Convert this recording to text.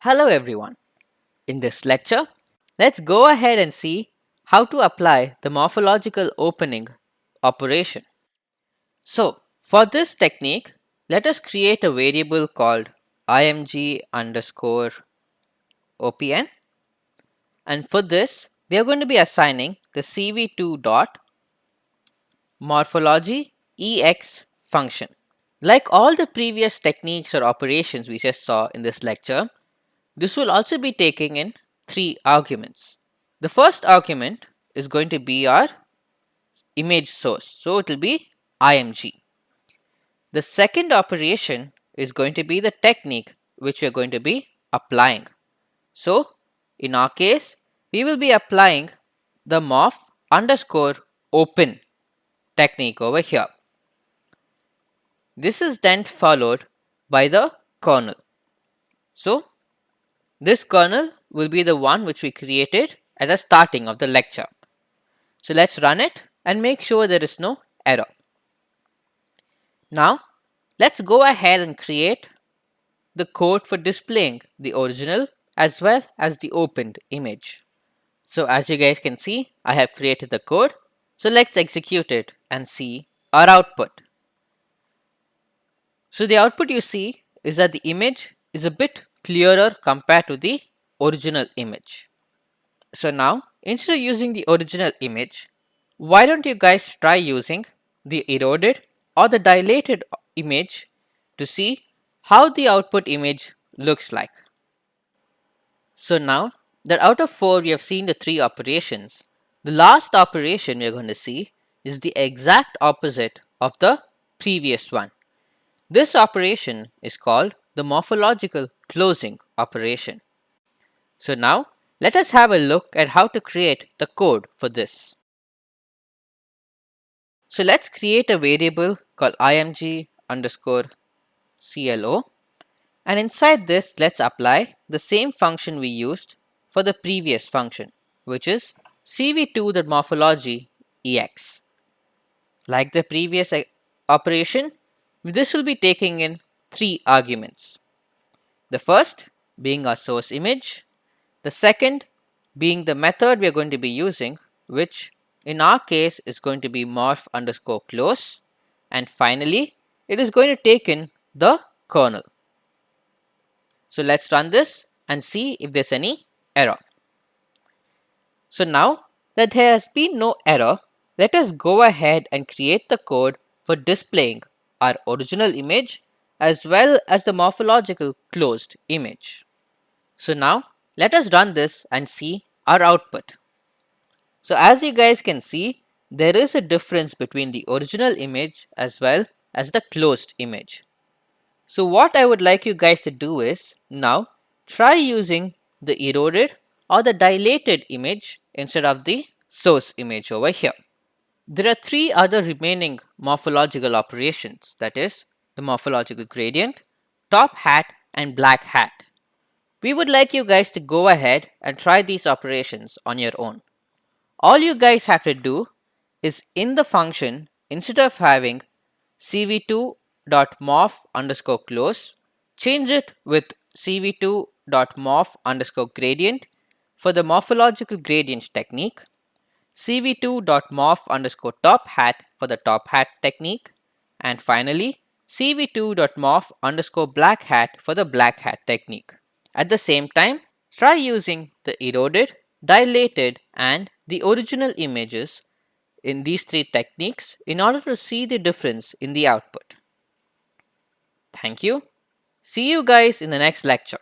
Hello everyone. In this lecture, let's go ahead and see how to apply the morphological opening operation. So, for this technique, let us create a variable called img underscore opn, and for this, we are going to be assigning the cv2 dot morphology ex function. Like all the previous techniques or operations we just saw in this lecture, this will also be taking in three arguments. The first argument is going to be our image source, so it will be img. The second operation is going to be the technique which we are going to be applying. So in our case, we will be applying the morph underscore open technique over here. This is then followed by the kernel. So this kernel will be the one which we created at the starting of the lecture. So let's run it and make sure there is no error. Now let's go ahead and create the code for displaying the original as well as the opened image. So as you guys can see, I have created the code. So let's execute it and see our output. So the output you see is that the image is a bit clearer compared to the original image. So now, instead of using the original image, why don't you guys try using the eroded or the dilated image to see how the output image looks like. So now that out of 4 we have seen the 3 operations, the last operation we are going to see is the exact opposite of the previous one. This operation is called the morphological closing operation. So now let us have a look at how to create the code for this. So let's create a variable called img underscore clo, and inside this let's apply the same function we used for the previous function, which is cv2.morphology ex. Like the previous operation, this will be taking in 3 arguments. The first being our source image, the second being the method we are going to be using, which in our case is going to be morph underscore close, and finally it is going to take in the kernel. So let's run this and see if there's any error. So now that there has been no error, let us go ahead and create the code for displaying our original image as well as the morphological closed image. So now let us run this and see our output. So as you guys can see, there is a difference between the original image as well as the closed image. So what I would like you guys to do is now try using the eroded or the dilated image instead of the source image over here. There are 3 other remaining morphological operations, that is the morphological gradient, top hat and black hat. We would like you guys to go ahead and try these operations on your own. All you guys have to do is in the function, instead of having cv2.morph underscore close, change it with cv2.morph underscore gradient for the morphological gradient technique, cv2.morph underscore top hat for the top hat technique, and finally cv2.morph underscore black hat for the black hat technique. At the same time, try using the eroded, dilated and the original images in these 3 techniques in order to see the difference in the output. Thank you. See you guys in the next lecture.